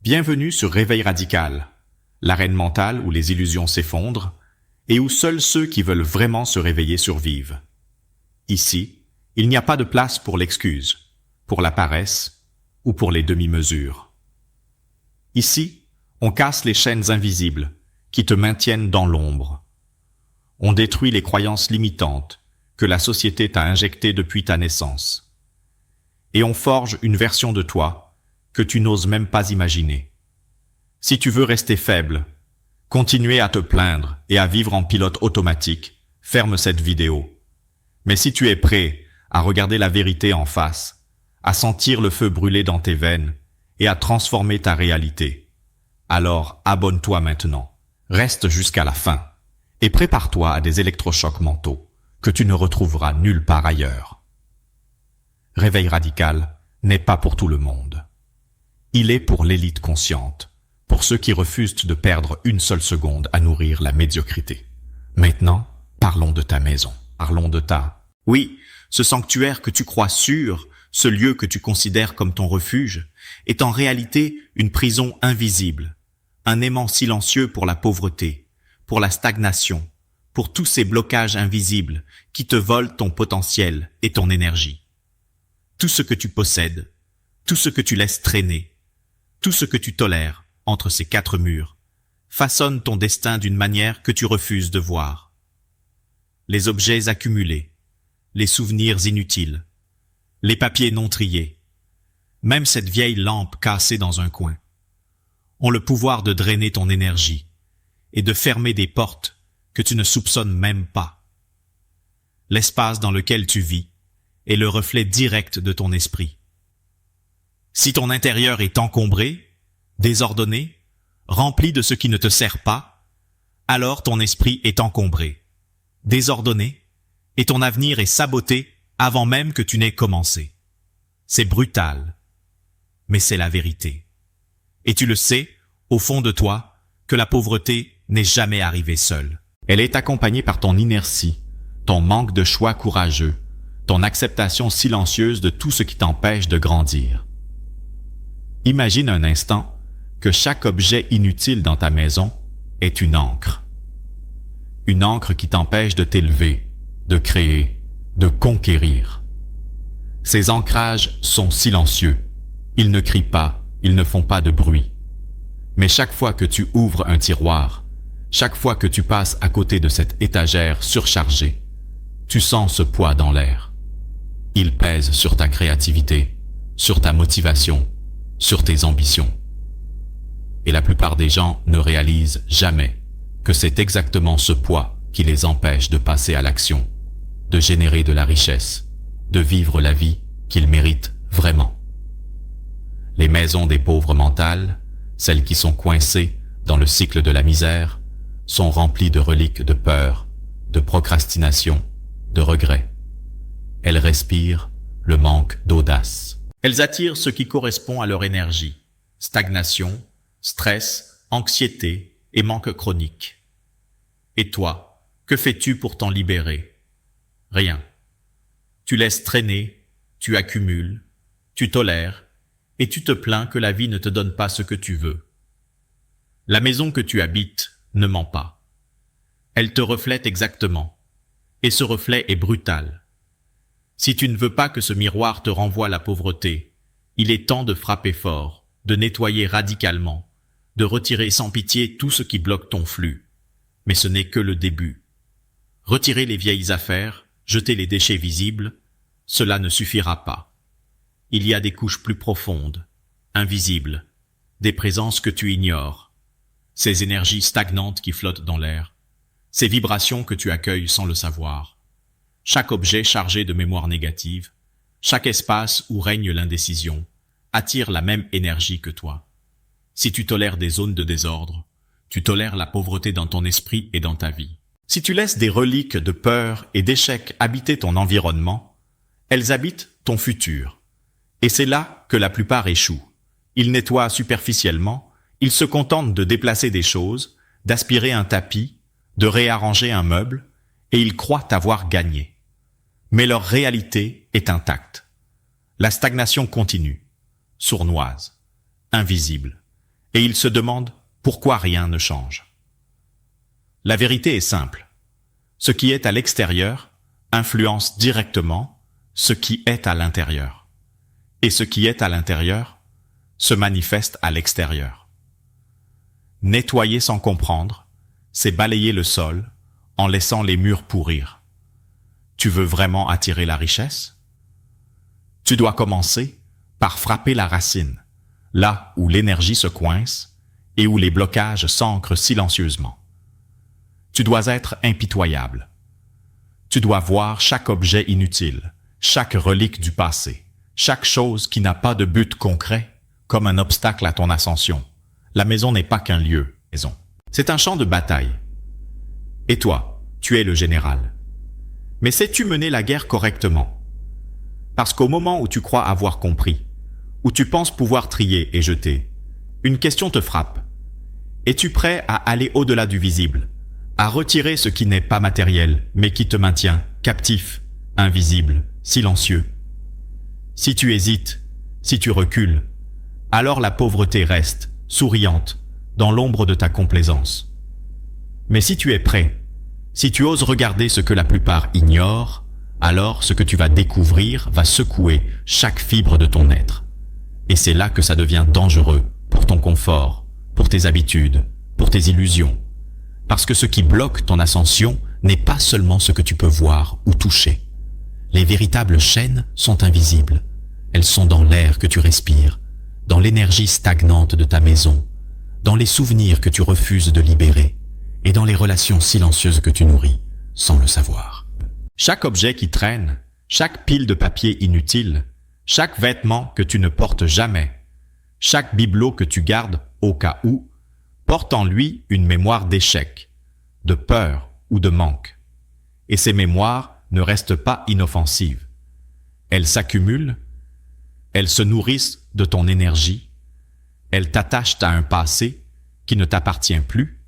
Bienvenue sur Réveil Radical, l'arène mentale où les illusions s'effondrent et où seuls ceux qui veulent vraiment se réveiller survivent. Ici, il n'y a pas de place pour l'excuse, pour la paresse ou pour les demi-mesures. Ici, on casse les chaînes invisibles qui te maintiennent dans l'ombre. On détruit les croyances limitantes que la société t'a injectées depuis ta naissance. Et on forge une version de toi que tu n'oses même pas imaginer. Si tu veux rester faible, continuer à te plaindre et à vivre en pilote automatique, ferme cette vidéo. Mais si tu es prêt à regarder la vérité en face, à sentir le feu brûler dans tes veines et à transformer ta réalité, alors abonne-toi maintenant. Reste jusqu'à la fin et prépare-toi à des électrochocs mentaux que tu ne retrouveras nulle part ailleurs. Réveil radical n'est pas pour tout le monde. Il est pour l'élite consciente, pour ceux qui refusent de perdre une seule seconde à nourrir la médiocrité. Maintenant, parlons de ta maison, parlons de ta... Oui, ce sanctuaire que tu crois sûr, ce lieu que tu considères comme ton refuge, est en réalité une prison invisible, un aimant silencieux pour la pauvreté, pour la stagnation, pour tous ces blocages invisibles qui te volent ton potentiel et ton énergie. Tout ce que tu possèdes, tout ce que tu laisses traîner, tout ce que tu tolères entre ces quatre murs, façonne ton destin d'une manière que tu refuses de voir. Les objets accumulés, les souvenirs inutiles, les papiers non triés, même cette vieille lampe cassée dans un coin, ont le pouvoir de drainer ton énergie et de fermer des portes que tu ne soupçonnes même pas. L'espace dans lequel tu vis est le reflet direct de ton esprit. Si ton intérieur est encombré, désordonné, rempli de ce qui ne te sert pas, alors ton esprit est encombré, désordonné, et ton avenir est saboté avant même que tu n'aies commencé. C'est brutal, mais c'est la vérité. Et tu le sais, au fond de toi, que la pauvreté n'est jamais arrivée seule. Elle est accompagnée par ton inertie, ton manque de choix courageux, ton acceptation silencieuse de tout ce qui t'empêche de grandir. Imagine un instant que chaque objet inutile dans ta maison est une ancre. Une ancre qui t'empêche de t'élever, de créer, de conquérir. Ces ancrages sont silencieux. Ils ne crient pas, ils ne font pas de bruit. Mais chaque fois que tu ouvres un tiroir, chaque fois que tu passes à côté de cette étagère surchargée, tu sens ce poids dans l'air. Il pèse sur ta créativité, sur ta motivation, sur tes ambitions. Et la plupart des gens ne réalisent jamais que c'est exactement ce poids qui les empêche de passer à l'action, de générer de la richesse, de vivre la vie qu'ils méritent vraiment. Les maisons des pauvres mentales, celles qui sont coincées dans le cycle de la misère, sont remplies de reliques de peur, de procrastination, de regret. Elles respirent le manque d'audace. Elles attirent ce qui correspond à leur énergie. Stagnation, stress, anxiété et manque chronique. Et toi, que fais-tu pour t'en libérer? Rien. Tu laisses traîner, tu accumules, tu tolères, et tu te plains que la vie ne te donne pas ce que tu veux. La maison que tu habites ne ment pas. Elle te reflète exactement, et ce reflet est brutal. Si tu ne veux pas que ce miroir te renvoie la pauvreté, il est temps de frapper fort, de nettoyer radicalement, de retirer sans pitié tout ce qui bloque ton flux. Mais ce n'est que le début. Retirer les vieilles affaires, jeter les déchets visibles, cela ne suffira pas. Il y a des couches plus profondes, invisibles, des présences que tu ignores, ces énergies stagnantes qui flottent dans l'air, ces vibrations que tu accueilles sans le savoir. Chaque objet chargé de mémoire négative, chaque espace où règne l'indécision, attire la même énergie que toi. Si tu tolères des zones de désordre, tu tolères la pauvreté dans ton esprit et dans ta vie. Si tu laisses des reliques de peur et d'échec habiter ton environnement, elles habitent ton futur. Et c'est là que la plupart échouent. Ils nettoient superficiellement, ils se contentent de déplacer des choses, d'aspirer un tapis, de réarranger un meuble, et ils croient avoir gagné. Mais leur réalité est intacte. La stagnation continue, sournoise, invisible, et ils se demandent pourquoi rien ne change. La vérité est simple. Ce qui est à l'extérieur influence directement ce qui est à l'intérieur. Et ce qui est à l'intérieur se manifeste à l'extérieur. Nettoyer sans comprendre, c'est balayer le sol en laissant les murs pourrir. Tu veux vraiment attirer la richesse? Tu dois commencer par frapper la racine, là où l'énergie se coince et où les blocages s'ancrent silencieusement. Tu dois être impitoyable. Tu dois voir chaque objet inutile, chaque relique du passé, chaque chose qui n'a pas de but concret, comme un obstacle à ton ascension. La maison n'est pas qu'un lieu, maison. C'est un champ de bataille. Et toi, tu es le général. Mais sais-tu mener la guerre correctement? Parce qu'au moment où tu crois avoir compris, où tu penses pouvoir trier et jeter, une question te frappe. Es-tu prêt à aller au-delà du visible, à retirer ce qui n'est pas matériel, mais qui te maintient captif, invisible, silencieux? Si tu hésites, si tu recules, alors la pauvreté reste, souriante, dans l'ombre de ta complaisance. Mais si tu es prêt, si tu oses regarder ce que la plupart ignorent, alors ce que tu vas découvrir va secouer chaque fibre de ton être. Et c'est là que ça devient dangereux pour ton confort, pour tes habitudes, pour tes illusions. Parce que ce qui bloque ton ascension n'est pas seulement ce que tu peux voir ou toucher. Les véritables chaînes sont invisibles. Elles sont dans l'air que tu respires, dans l'énergie stagnante de ta maison, dans les souvenirs que tu refuses de libérer et dans les relations silencieuses que tu nourris sans le savoir. Chaque objet qui traîne, chaque pile de papier inutile, chaque vêtement que tu ne portes jamais, chaque bibelot que tu gardes au cas où, porte en lui une mémoire d'échec, de peur ou de manque. Et ces mémoires ne restent pas inoffensives. Elles s'accumulent, elles se nourrissent de ton énergie, elles t'attachent à un passé qui ne t'appartient plus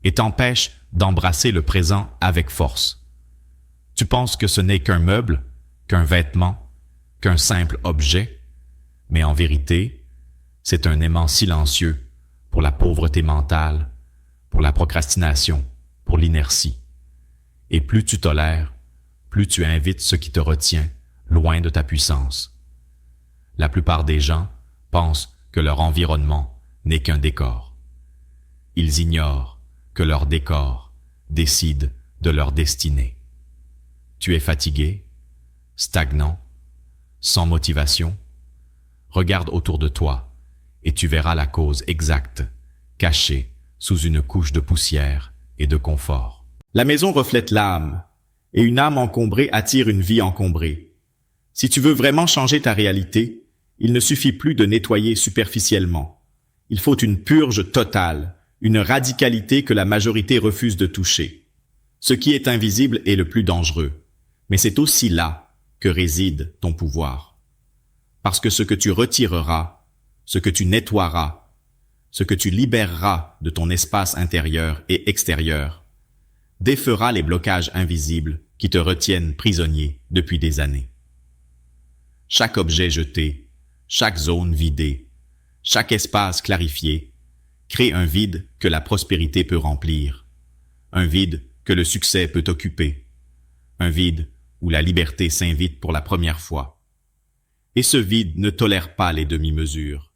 et t'empêchent d'embrasser le présent avec force. Tu penses que ce n'est qu'un meuble, qu'un vêtement, qu'un simple objet, mais en vérité, c'est un aimant silencieux pour la pauvreté mentale, pour la procrastination, pour l'inertie. Et plus tu tolères, plus tu invites ce qui te retient loin de ta puissance. La plupart des gens pensent que leur environnement n'est qu'un décor. Ils ignorent que leur décor décide de leur destinée. Tu es fatigué, stagnant, sans motivation? Regarde autour de toi et tu verras la cause exacte, cachée sous une couche de poussière et de confort. La maison reflète l'âme, et une âme encombrée attire une vie encombrée. Si tu veux vraiment changer ta réalité, il ne suffit plus de nettoyer superficiellement. Il faut une purge totale, une radicalité que la majorité refuse de toucher. Ce qui est invisible est le plus dangereux, mais c'est aussi là que réside ton pouvoir. Parce que ce que tu retireras, ce que tu nettoieras, ce que tu libéreras de ton espace intérieur et extérieur, défera les blocages invisibles qui te retiennent prisonnier depuis des années. Chaque objet jeté, chaque zone vidée, chaque espace clarifié, crée un vide que la prospérité peut remplir, un vide que le succès peut occuper, un vide où la liberté s'invite pour la première fois. Et ce vide ne tolère pas les demi-mesures.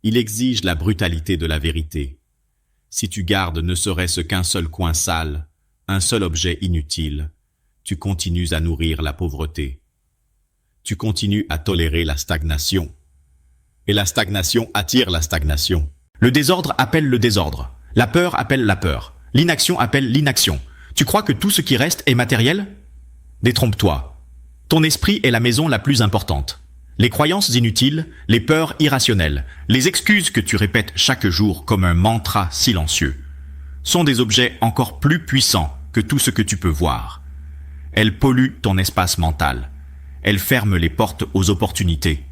Il exige la brutalité de la vérité. Si tu gardes ne serait-ce qu'un seul coin sale, un seul objet inutile, tu continues à nourrir la pauvreté. Tu continues à tolérer la stagnation. Et la stagnation attire la stagnation. Le désordre appelle le désordre. La peur appelle la peur. L'inaction appelle l'inaction. Tu crois que tout ce qui reste est matériel? Détrompe-toi. Ton esprit est la maison la plus importante. Les croyances inutiles, les peurs irrationnelles, les excuses que tu répètes chaque jour comme un mantra silencieux, sont des objets encore plus puissants que tout ce que tu peux voir. Elles polluent ton espace mental. Elles ferment les portes aux opportunités.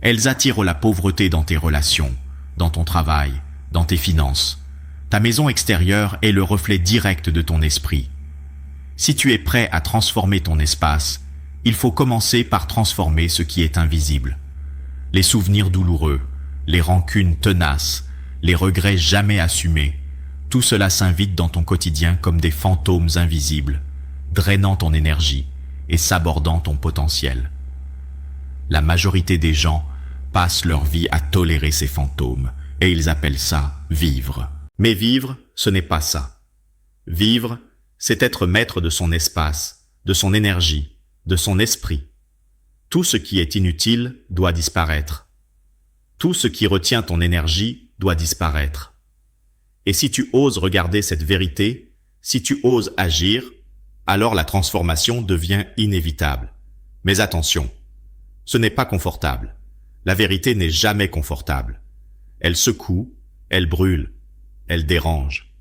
Elles attirent la pauvreté dans tes relations, dans ton travail, dans tes finances. Ta maison extérieure est le reflet direct de ton esprit. Si tu es prêt à transformer ton espace, il faut commencer par transformer ce qui est invisible. Les souvenirs douloureux, les rancunes tenaces, les regrets jamais assumés, tout cela s'invite dans ton quotidien comme des fantômes invisibles, drainant ton énergie et sabordant ton potentiel. La majorité des gens passent leur vie à tolérer ces fantômes, et ils appellent ça vivre. Mais vivre, ce n'est pas ça. Vivre, c'est être maître de son espace, de son énergie, de son esprit. Tout ce qui est inutile doit disparaître. Tout ce qui retient ton énergie doit disparaître. Et si tu oses regarder cette vérité, si tu oses agir, alors la transformation devient inévitable. Mais attention, ce n'est pas confortable. La vérité n'est jamais confortable. Elle secoue, elle brûle, elle dérange.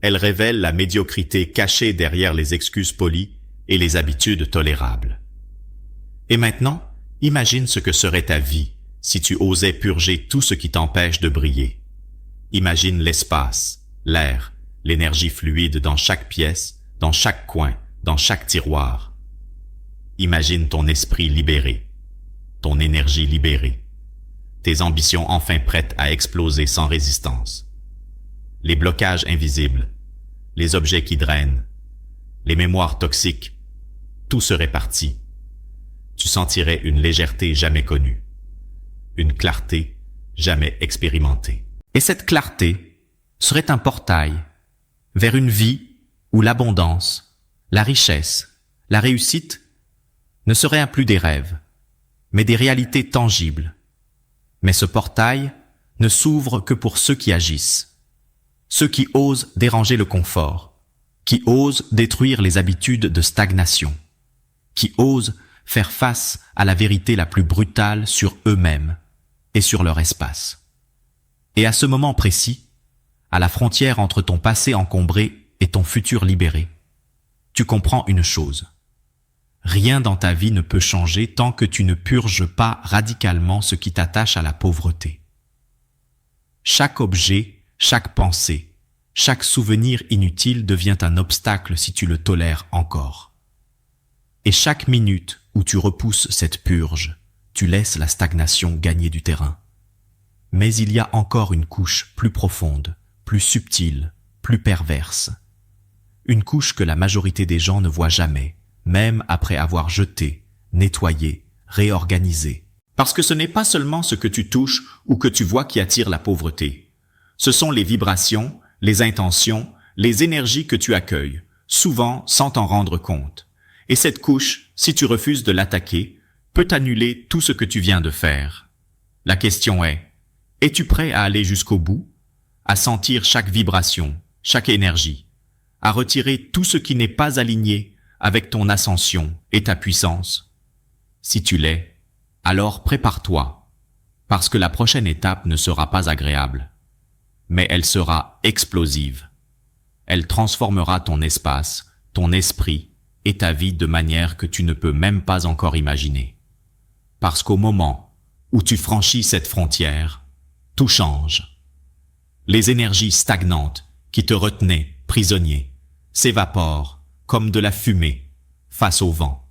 Elle révèle la médiocrité cachée derrière les excuses polies et les habitudes tolérables. Et maintenant, imagine ce que serait ta vie si tu osais purger tout ce qui t'empêche de briller. Imagine l'espace, l'air, l'énergie fluide dans chaque pièce, dans chaque coin, dans chaque tiroir. Imagine ton esprit libéré, ton énergie libérée, tes ambitions enfin prêtes à exploser sans résistance. Les blocages invisibles, les objets qui drainent, les mémoires toxiques, tout serait parti. Tu sentirais une légèreté jamais connue, une clarté jamais expérimentée. Et cette clarté serait un portail vers une vie où l'abondance, la richesse, la réussite ne seraient plus des rêves, mais des réalités tangibles. Mais ce portail ne s'ouvre que pour ceux qui agissent, ceux qui osent déranger le confort, qui osent détruire les habitudes de stagnation, qui osent faire face à la vérité la plus brutale sur eux-mêmes et sur leur espace. Et à ce moment précis, à la frontière entre ton passé encombré et ton futur libéré, tu comprends une chose. Rien dans ta vie ne peut changer tant que tu ne purges pas radicalement ce qui t'attache à la pauvreté. Chaque objet, chaque pensée, chaque souvenir inutile devient un obstacle si tu le tolères encore. Et chaque minute où tu repousses cette purge, tu laisses la stagnation gagner du terrain. Mais il y a encore une couche plus profonde, plus subtile, plus perverse. Une couche que la majorité des gens ne voient jamais, même après avoir jeté, nettoyé, réorganisé. Parce que ce n'est pas seulement ce que tu touches ou que tu vois qui attire la pauvreté. Ce sont les vibrations, les intentions, les énergies que tu accueilles, souvent sans t'en rendre compte. Et cette couche, si tu refuses de l'attaquer, peut annuler tout ce que tu viens de faire. La question est, es-tu prêt à aller jusqu'au bout, à sentir chaque vibration, chaque énergie, à retirer tout ce qui n'est pas aligné avec ton ascension et ta puissance? Si tu l'es, alors prépare-toi, parce que la prochaine étape ne sera pas agréable, mais elle sera explosive. Elle transformera ton espace, ton esprit et ta vie de manière que tu ne peux même pas encore imaginer. Parce qu'au moment où tu franchis cette frontière, tout change. Les énergies stagnantes qui te retenaient prisonnier s'évaporent comme de la fumée face au vent.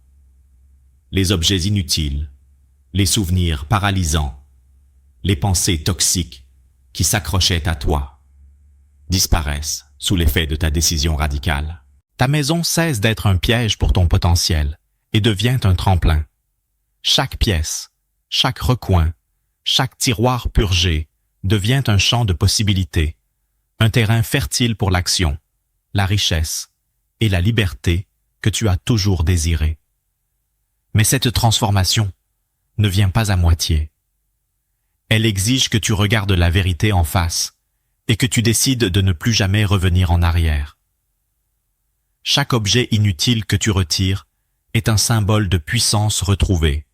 Les objets inutiles, les souvenirs paralysants, les pensées toxiques qui s'accrochaient à toi disparaissent sous l'effet de ta décision radicale. Ta maison cesse d'être un piège pour ton potentiel et devient un tremplin. Chaque pièce, chaque recoin, chaque tiroir purgé devient un champ de possibilités, un terrain fertile pour l'action, la richesse et la liberté que tu as toujours désiré. Mais cette transformation ne vient pas à moitié. Elle exige que tu regardes la vérité en face et que tu décides de ne plus jamais revenir en arrière. Chaque objet inutile que tu retires est un symbole de puissance retrouvée.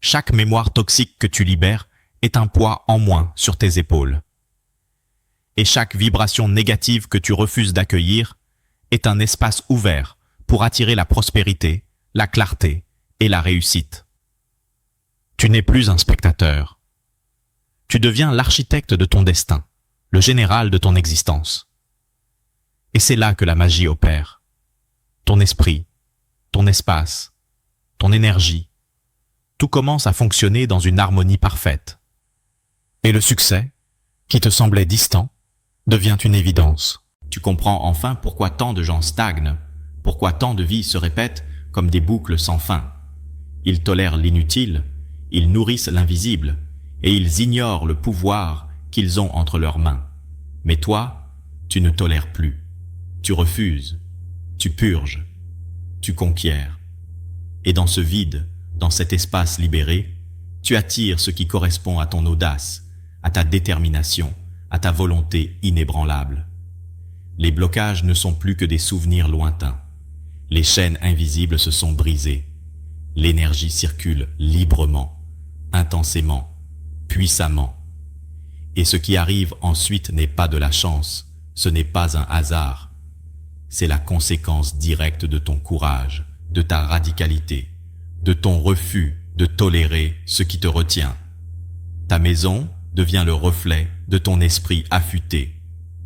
Chaque mémoire toxique que tu libères est un poids en moins sur tes épaules. Et chaque vibration négative que tu refuses d'accueillir est un espace ouvert pour attirer la prospérité, la clarté et la réussite. Tu n'es plus un spectateur. Tu deviens l'architecte de ton destin, le général de ton existence. Et c'est là que la magie opère. Ton esprit, ton espace, ton énergie, tout commence à fonctionner dans une harmonie parfaite. Et le succès, qui te semblait distant, devient une évidence. Tu comprends enfin pourquoi tant de gens stagnent, pourquoi tant de vies se répètent comme des boucles sans fin. Ils tolèrent l'inutile, ils nourrissent l'invisible, et ils ignorent le pouvoir qu'ils ont entre leurs mains. Mais toi, tu ne tolères plus. Tu refuses, tu purges, tu conquiers. Et dans ce vide, dans cet espace libéré, tu attires ce qui correspond à ton audace, à ta détermination, à ta volonté inébranlable. Les blocages ne sont plus que des souvenirs lointains. Les chaînes invisibles se sont brisées. L'énergie circule librement, intensément, puissamment. Et ce qui arrive ensuite n'est pas de la chance, ce n'est pas un hasard. C'est la conséquence directe de ton courage, de ta radicalité, de ton refus de tolérer ce qui te retient. Ta maison devient le reflet de ton esprit affûté.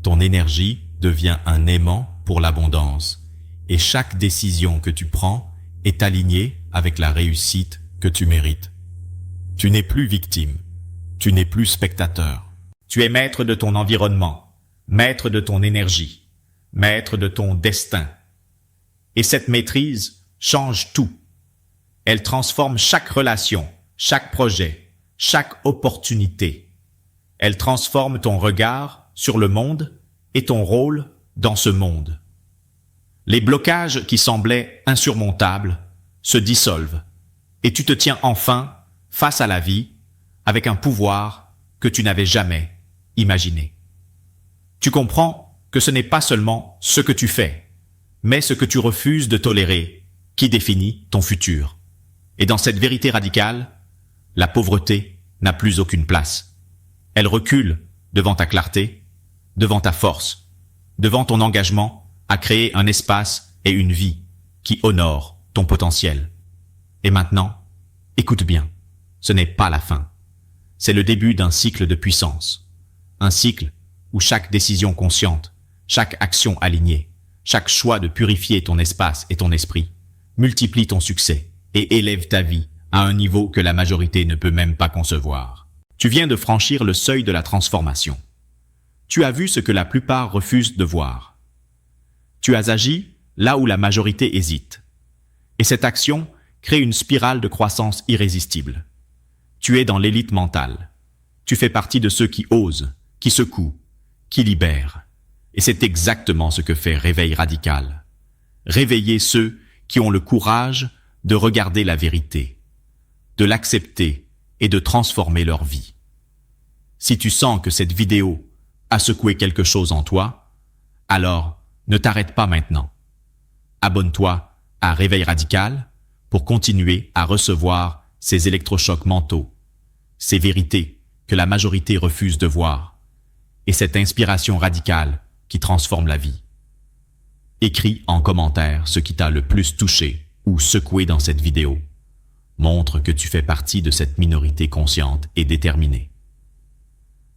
Ton énergie devient un aimant pour l'abondance. Et chaque décision que tu prends est alignée avec la réussite que tu mérites. Tu n'es plus victime. Tu n'es plus spectateur. Tu es maître de ton environnement, maître de ton énergie, maître de ton destin. Et cette maîtrise change tout. Elle transforme chaque relation, chaque projet, chaque opportunité. Elle transforme ton regard sur le monde et ton rôle dans ce monde. Les blocages qui semblaient insurmontables se dissolvent et tu te tiens enfin face à la vie avec un pouvoir que tu n'avais jamais imaginé. Tu comprends que ce n'est pas seulement ce que tu fais, mais ce que tu refuses de tolérer qui définit ton futur. Et dans cette vérité radicale, la pauvreté n'a plus aucune place. Elle recule devant ta clarté, devant ta force, devant ton engagement à créer un espace et une vie qui honorent ton potentiel. Et maintenant, écoute bien, ce n'est pas la fin. C'est le début d'un cycle de puissance. Un cycle où chaque décision consciente, chaque action alignée, chaque choix de purifier ton espace et ton esprit, multiplie ton succès et élève ta vie à un niveau que la majorité ne peut même pas concevoir. Tu viens de franchir le seuil de la transformation. Tu as vu ce que la plupart refusent de voir. Tu as agi là où la majorité hésite. Et cette action crée une spirale de croissance irrésistible. Tu es dans l'élite mentale. Tu fais partie de ceux qui osent, qui secouent, qui libèrent. Et c'est exactement ce que fait Réveil Radical. Réveiller ceux qui ont le courage de regarder la vérité, de l'accepter et de transformer leur vie. Si tu sens que cette vidéo a secoué quelque chose en toi, alors ne t'arrête pas maintenant. Abonne-toi à Réveil Radical pour continuer à recevoir ces électrochocs mentaux, ces vérités que la majorité refuse de voir, et cette inspiration radicale qui transforme la vie. Écris en commentaire ce qui t'a le plus touché ou secoué dans cette vidéo. Montre que tu fais partie de cette minorité consciente et déterminée.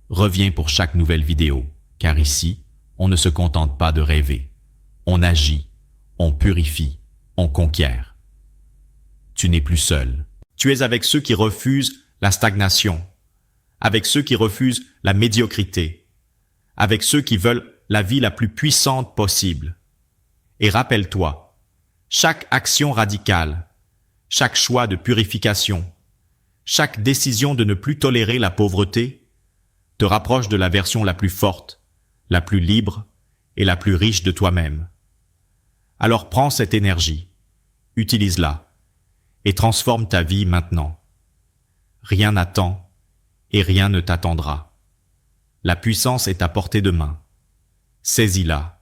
Reviens pour chaque nouvelle vidéo, car ici, on ne se contente pas de rêver. On agit, on purifie, on conquiert. Tu n'es plus seul. Tu es avec ceux qui refusent la stagnation, avec ceux qui refusent la médiocrité, avec ceux qui veulent la vie la plus puissante possible. Et rappelle-toi, chaque action radicale, chaque choix de purification, chaque décision de ne plus tolérer la pauvreté te rapproche de la version la plus forte, la plus libre et la plus riche de toi-même. Alors prends cette énergie, utilise-la et transforme ta vie maintenant. Rien n'attend et rien ne t'attendra. La puissance est à portée de main. Saisis-la